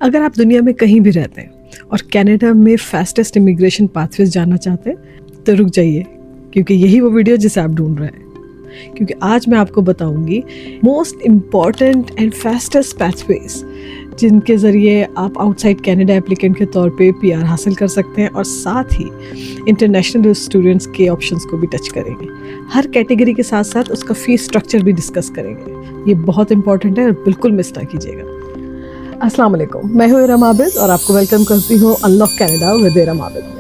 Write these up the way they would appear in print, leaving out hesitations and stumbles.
अगर आप दुनिया में कहीं भी रहते हैं और कनाडा में फास्टेस्ट इमिग्रेशन पाथवेज जानना चाहते हैं तो रुक जाइए, क्योंकि यही वो वीडियो जिसे आप ढूंढ रहे हैं। क्योंकि आज मैं आपको बताऊंगी most important and fastest pathways जिनके ज़रिए आप आउटसाइड कनाडा एप्लीकेंट के तौर पे पीआर हासिल कर सकते हैं, और साथ ही इंटरनेशनल स्टूडेंट्स के ऑप्शंस को भी टच करेंगे। हर कैटेगरी के साथ साथ उसका फीस स्ट्रक्चर भी डिस्कस करेंगे। ये बहुत इंपॉर्टेंट है और बिल्कुल मिस ना कीजिएगा। अस्सलाम वालेकुम, मैं हूँ इरम आबिद और आपको वेलकम करती हूँ unlock Canada with Iram Abid में।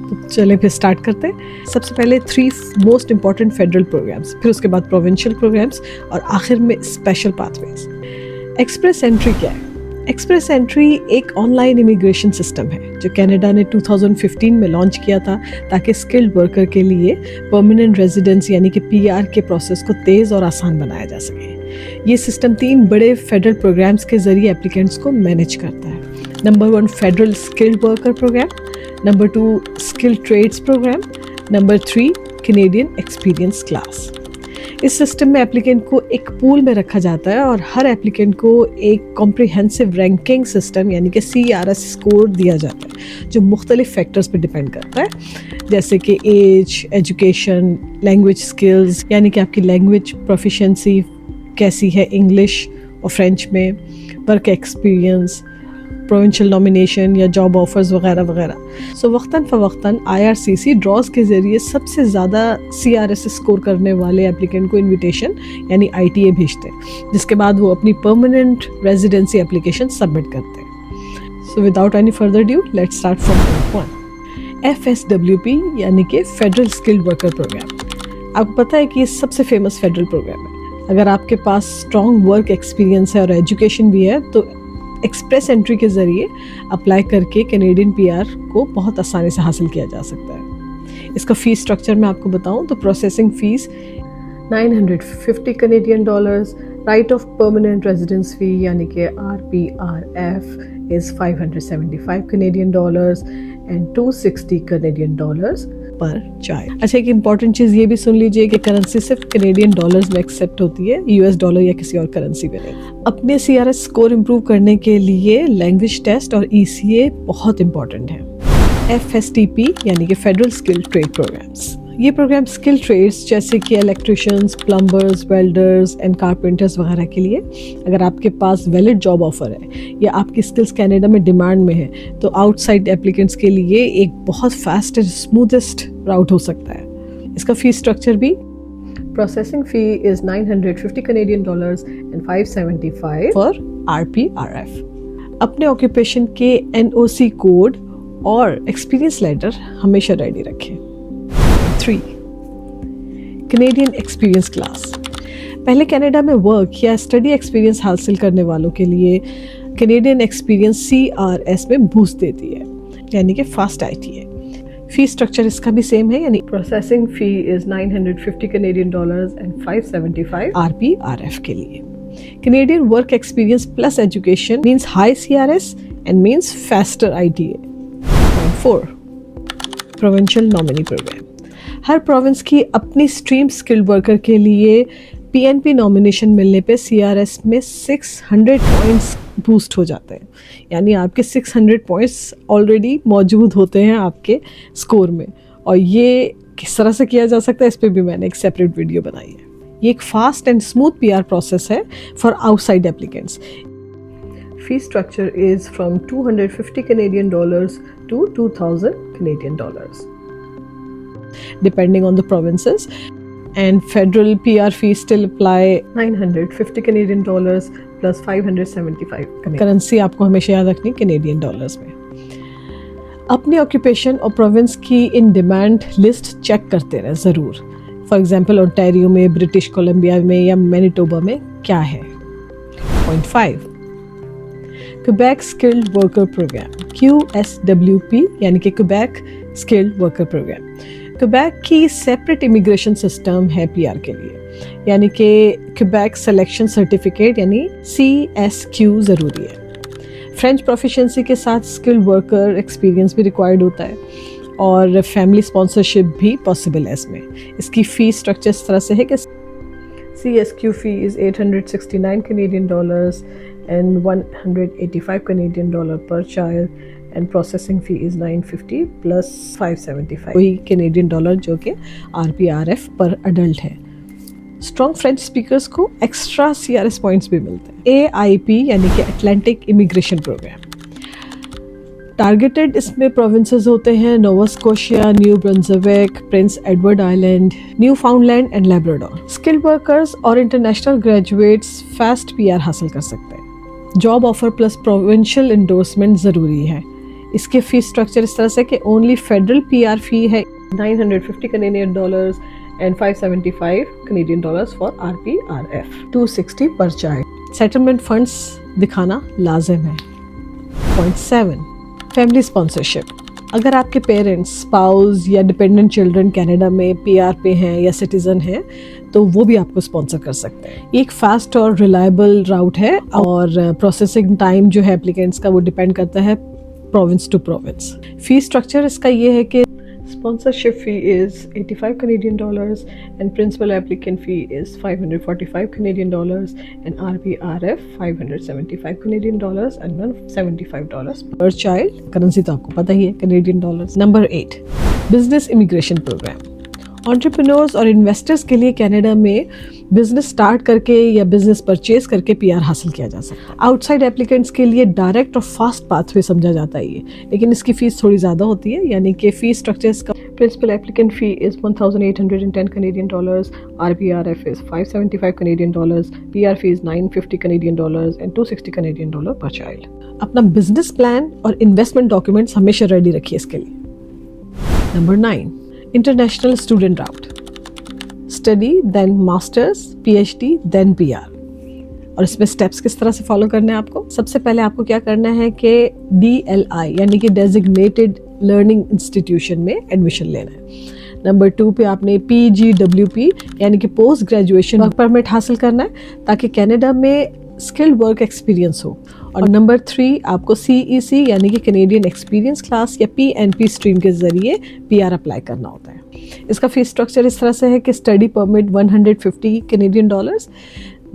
तो चलें फिर स्टार्ट करते हैं। सबसे पहले 3 मोस्ट इंपॉर्टेंट फेडरल प्रोग्राम्स, फिर उसके बाद प्रोविंशियल प्रोग्राम्स और आखिर में स्पेशल पाथवेज। एक्सप्रेस एंट्री क्या है? एक्सप्रेस एंट्री एक ऑनलाइन इमिग्रेशन सिस्टम है जो कनाडा ने 2015 में लॉन्च किया था ताकि स्किल्ड वर्कर के लिए परमानेंट रेजिडेंस यानी कि पीआर के प्रोसेस को तेज़ और आसान बनाया जा सके। ये सिस्टम 3 बड़े फेडरल प्रोग्राम्स के जरिए एप्लीकेंट्स को मैनेज करता है। Number 1 federal skilled worker program, number 2 skilled trades program, number 3 Canadian experience class. इस सिस्टम में एप्लीकेंट को एक पूल में रखा जाता है और हर एप्लीकेंट को एक कॉम्प्रिहेंसिव रैंकिंग सिस्टम यानी कि CRS स्कोर दिया जाता है जो मुख्तलिफ फैक्टर्स पर डिपेंड करता है, जैसे कि एज, एजुकेशन, लैंग्वेज स्किल्स यानी कि आपकी लैंग्वेज प्रोफिशिएंसी कैसी है इंग्लिश और फ्रेंच में, वर्क एक्सपीरियंस, प्रोविंशियल नॉमिनेशन या जॉब ऑफर्स वगैरह वगैरह। सो वक्तन फ़वक्तन IRCC ड्रॉज के ज़रिए सबसे ज़्यादा CRS स्कोर करने वाले एप्लीकेंट को इनविटेशन यानी ITA भेजते हैं, जिसके बाद वो अपनी परमानेंट रेजिडेंसी एप्लीकेशन सबमिट करते हैं। So without any further due let's start from point 1। FSWP यानी कि फेडरल स्किल्ड वर्कर प्रोग्राम। आपको पता है कि ये सबसे फेमस फेडरल प्रोग्राम है। अगर आपके पास स्ट्रॉन्ग वर्क एक्सपीरियंस है और एजुकेशन भी है तो एक्सप्रेस एंट्री के ज़रिए अप्लाई करके कैनेडियन पीआर को बहुत आसानी से हासिल किया जा सकता है। इसका फ़ीस स्ट्रक्चर मैं आपको बताऊं तो processing fees $950 Canadian, right of permanent residence fee यानी कि RPRF is $575 Canadian and $260 Canadian per child. अच्छा, एक इंपॉर्टेंट चीज़ ये भी सुन लीजिए कि करेंसी सिर्फ कैनेडियन डॉलर्स में एक्सेप्ट होती है, US डॉलर या किसी और करेंसी में नहीं। अपने CRS स्कोर इम्प्रूव करने के लिए लैंग्वेज टेस्ट और ECA बहुत इंपॉर्टेंट है। FSTP यानी कि फेडरल स्किल ट्रेड प्रोग्राम्स। ये प्रोग्राम स्किल ट्रेड्स जैसे कि electricians, plumbers, welders and carpenters वगैरह के लिए, अगर आपके पास वैलिड जॉब ऑफर है या आपकी स्किल्स कनाडा में डिमांड में है तो आउटसाइड एप्लीकेंट्स के लिए एक बहुत फास्ट एंड स्मूथेस्ट राउट हो सकता है। इसका फीस स्ट्रक्चर भी processing fee is $950 Canadian and $575 for RPRF। अपने ऑक्यूपेशन के NOC कोड और एक्सपीरियंस लेटर हमेशा रेडी रखें। 3 कैनेडियन एक्सपीरियंस क्लास। पहले कनाडा में वर्क या स्टडी एक्सपीरियंस हासिल करने वालों के लिए कैनेडियन एक्सपीरियंस CRS में बूस्ट देती है यानी कि फास्ट ITA। फीस स्ट्रक्चर इसका भी सेम है यानी processing fee is $950 Canadian and $575 RPRF के लिए। Canadian work experience plus education means high CRS and means faster ITA। 4 provincial nominee program. हर प्रोविंस की अपनी स्ट्रीम स्किल्ड वर्कर के लिए PNP नॉमिनेशन मिलने पे CRS में 600 पॉइंट्स बूस्ट हो जाते हैं, यानी आपके 600 पॉइंट्स ऑलरेडी मौजूद होते हैं आपके स्कोर में। और ये किस तरह से किया जा सकता है इस पर भी मैंने एक सेपरेट वीडियो बनाई है। ये एक fast and smooth PR process है for outside applicants. Fee structure is from $250 Canadian to $2,000 Canadian depending on the provinces, and federal PR fees still apply $950 Canadian plus $575 currency आपको हमेशा याद रखनी कैनेडियन डॉलर्स में। अपने ऑक्यूपेशन और province की in demand list check करते रहें ज़रूर। फॉर एग्जांपल ओंटारियो में, ब्रिटिश कोलंबिया में या मैनिटोबा में क्या है। 5 Quebec skilled worker programme QSWP यानी कि Quebec skilled worker programme. Quebec की सेपरेट इमिग्रेशन सिस्टम है PR के लिए, यानी कि क्वेबेक सिलेक्शन सर्टिफिकेट यानी CSQ ज़रूरी है। फ्रेंच प्रोफिशिएंसी के साथ स्किल्ड वर्कर एक्सपीरियंस भी रिक्वायर्ड होता है और फैमिली स्पॉन्सरशिप भी पॉसिबल है इसमें। इसकी फ़ीस स्ट्रक्चर इस तरह से है कि CSQ fee is $869 Canadian and 185 Canadian dollar per child, and processing fee is 950 plus 575 वही कैनेडियन डॉलर जो कि RPRF पर अडल्ट है। स्ट्रॉन्ग फ्रेंच स्पीकर्स को एक्स्ट्रा CRS पॉइंट्स भी मिलते हैं। AIP यानी कि अटलांटिक इमिग्रेशन प्रोग्राम। टारगेटेड इसमें प्रोविंसेस होते हैं Nova Scotia, new Brunswick, Prince Edward island, new फाउंडलैंड and Labrador. Skilled workers और इंटरनेशनल ग्रेजुएट्स फास्ट PR हासिल कर सकते हैं। Job offer plus provincial endorsement ज़रूरी है। इसके फीस स्ट्रक्चर इस तरह से कि ओनली फेडरल PR फी है 950 Canadian dollars and 575 Canadian dollars for RPRF, 260 per child। Settlement funds दिखाना लाजिम है। Point 7, family sponsorship. अगर आपके पेरेंट्स, स्पाउस या डिपेंडेंट चिल्ड्रन कनाडा में PR पे हैं या सिटीजन हैं तो वो भी आपको स्पॉन्सर कर सकते हैं। एक फास्ट और रिलायबल राउट है और प्रोसेसिंग टाइम जो है एप्लीकेंट्स का वो डिपेंड करता है province to province. Fee structure इसका ये है कि sponsorship fee is 85 Canadian dollars and principal applicant fee is 545 Canadian dollars and RPRF 575 Canadian dollars and $175 per child। Currency तो आपको पता ही है Canadian dollars। Number 8, business immigration program. Entrepreneurs और इन्वेस्टर्स के लिए कनाडा में बिजनेस स्टार्ट करके या बिजनेस परचेज करके PR हासिल किया जा सकता है। आउटसाइड एप्लीकेंट्स के लिए डायरेक्ट और फास्ट पाथवे समझा जाता है ये, लेकिन इसकी फीस थोड़ी ज़्यादा होती है, यानी कि फीस स्ट्रक्चर का principal applicant fee is 1810 Canadian dollars, RPRF is 575 Canadian dollars, PR fee is 950 Canadian dollars and 260 Canadian dollar per child। अपना बिजनेस प्लान और इन्वेस्टमेंट डॉक्यूमेंट्स हमेशा रेडी रखिए इसके लिए। Number 9, international student route. Study then masters, PhD then PR। और इसमें steps किस तरह से फॉलो करने हैं आपको? सबसे पहले आपको क्या करना है कि DLI यानी कि डेजिग्नेटेड लर्निंग इंस्टीट्यूशन में एडमिशन लेना है। नंबर 2 पे आपने PGWP यानी कि पोस्ट ग्रेजुएशन वर्क परमिट हासिल करना है ताकि कनाडा में स्किल्ड वर्क एक्सपीरियंस हो। और नंबर 3 आपको CEC यानी कि कैनेडियन एक्सपीरियंस क्लास या PNP स्ट्रीम के जरिए PR अप्लाई करना होता है। इसका फीस स्ट्रक्चर इस तरह से है कि study permit 150 Canadian dollars,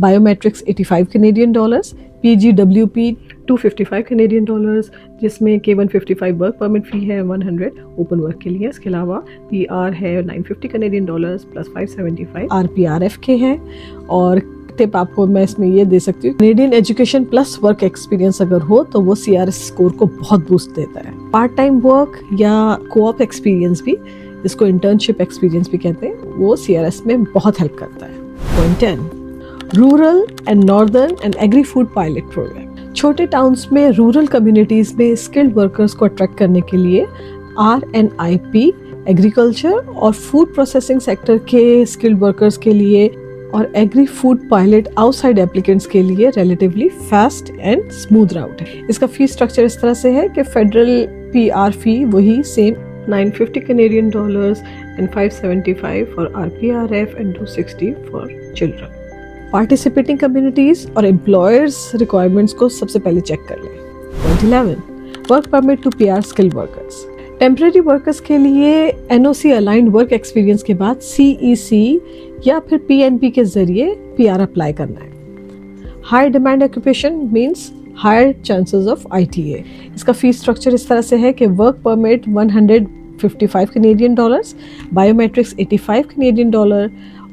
biometrics 85 Canadian dollars, PGWP 255 Canadian dollars जिसमें के 155 वर्क परमिट फी है, 100 ओपन वर्क के लिए। इसके अलावा PR है 950 Canadian dollars प्लस 575 RPRF के हैं। और टिप आपको मैं इसमें ये दे सकती हूँ, Canadian education plus work experience अगर हो तो वो CRS स्कोर को बहुत बूस्ट देता है। पार्ट टाइम वर्क या कोऑप एक्सपीरियंस भी, जिसको इंटर्नशिप एक्सपीरियंस भी कहते हैं, वो CRS में बहुत हेल्प करता है। Point 10, rural and northern and agri food pilot program. छोटे टाउन्स में रूरल कम्युनिटीज में स्किल्ड वर्कर्स को अट्रैक्ट करने के लिए RNIP एग्रीकल्चर और फूड प्रोसेसिंग सेक्टर के स्किल्ड वर्कर्स के लिए और agri food pilot outside applicants के लिए relatively fast and smooth route है। इसका फीस स्ट्रक्चर इस तरह से है कि फेडरल PR फी वही same 950 Canadian dollars and 575 for RPRF and 260 for children। Participating communities और एम्प्लॉयर्स रिक्वायरमेंट्स को सबसे पहले चेक कर लें। Point 11, work permit to PR skilled workers. Temporary workers के लिए NOC अलाइंड वर्क एक्सपीरियंस के बाद CEC या फिर PNP के जरिए PR अप्लाई करना है। High demand occupation means higher chances of ITA। इसका फीस स्ट्रक्चर इस तरह से है कि work permit 155 Canadian dollars, biometrics 85 Canadian dollar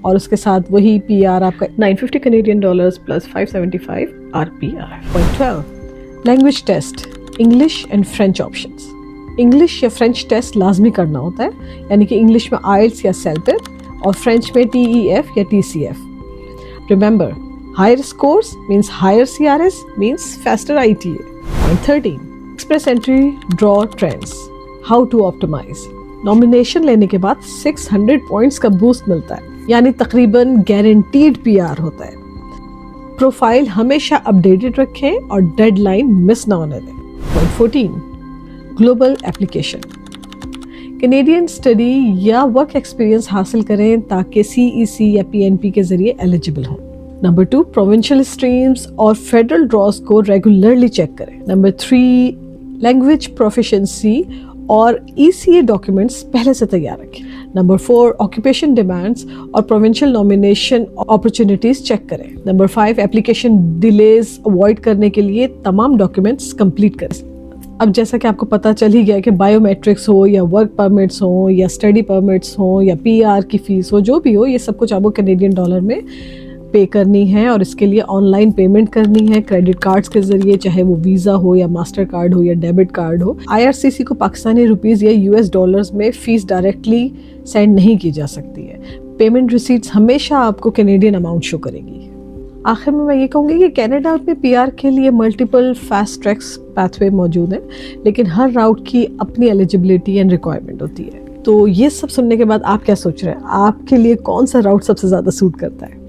और उसके साथ वही PR आपका 950 Canadian dollars plus 575 RPRF। Point 12, language test, English and French options. English या फ्रेंच टेस्ट लाजमी करना होता है, यानी कि इंग्लिश में IELTS या CELTIP और फ्रेंच में TEF या TCF। Remember, higher scores means higher CRS means faster ITA। Point 13, express entry draw trends, how to optimize। Nomination लेने के बाद 600 पॉइंट्स का बूस्ट मिलता है, यानी तकरीबन गारंटीड PR होता है। प्रोफाइल हमेशा अपडेटेड रखें और डेडलाइन मिस ना होने दें। Point 14, global application. Canadian study या वर्क एक्सपीरियंस हासिल करें ताकि CEC या PNP के जरिए एलिजिबल हों। नंबर 2, प्रोविंशियल स्ट्रीम्स और फेडरल ड्रॉज को रेगुलरली चेक करें। नंबर 3, लैंग्वेज प्रोफिशिएंसी और ECA डॉक्यूमेंट्स पहले से तैयार रखें। नंबर 4, ऑक्यूपेशन डिमांड्स और प्रोविंशियल नॉमिनेशन अपॉर्चुनिटीज चेक करें। नंबर 5, एप्लीकेशन डिलेज अवॉइड करने के लिए तमाम डॉक्यूमेंट्स कंप्लीट करें। अब जैसा कि आपको पता चल ही गया कि बायोमेट्रिक्स हो या वर्क परमिट्स हो या स्टडी परमिट्स हो या PR की फीस हो, जो भी हो, ये सब कुछ आपको कैनेडियन डॉलर में पे करनी है और इसके लिए ऑनलाइन पेमेंट करनी है क्रेडिट कार्ड्स के जरिए, चाहे वो वीज़ा हो या मास्टर कार्ड हो या डेबिट कार्ड हो। IRCC को पाकिस्तानी रुपीज़ या US डॉलर्स में फ़ीस डायरेक्टली सेंड नहीं की जा सकती है। पेमेंट रिसीट्स हमेशा आपको कैनेडियन अमाउंट शो करेगी। आखिर में मैं ये कहूँगी कि कनाडा में PR के लिए मल्टीपल फास्ट ट्रैक्स पाथवे मौजूद हैं, लेकिन हर राउट की अपनी एलिजिबिलिटी एंड रिक्वायरमेंट होती है। तो ये सब सुनने के बाद आप क्या सोच रहे हैं? आपके लिए कौन सा राउट सबसे ज़्यादा सूट करता है?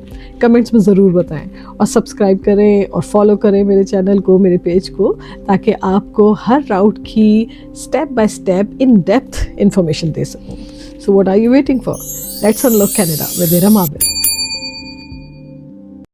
कमेंट्स में ज़रूर बताएं और सब्सक्राइब करें और फॉलो करें मेरे चैनल को, मेरे पेज को, ताकि आपको हर राउट की step by step in depth information दे सकूं। So what are you waiting for? Let's unlock Canada with Iram Abid.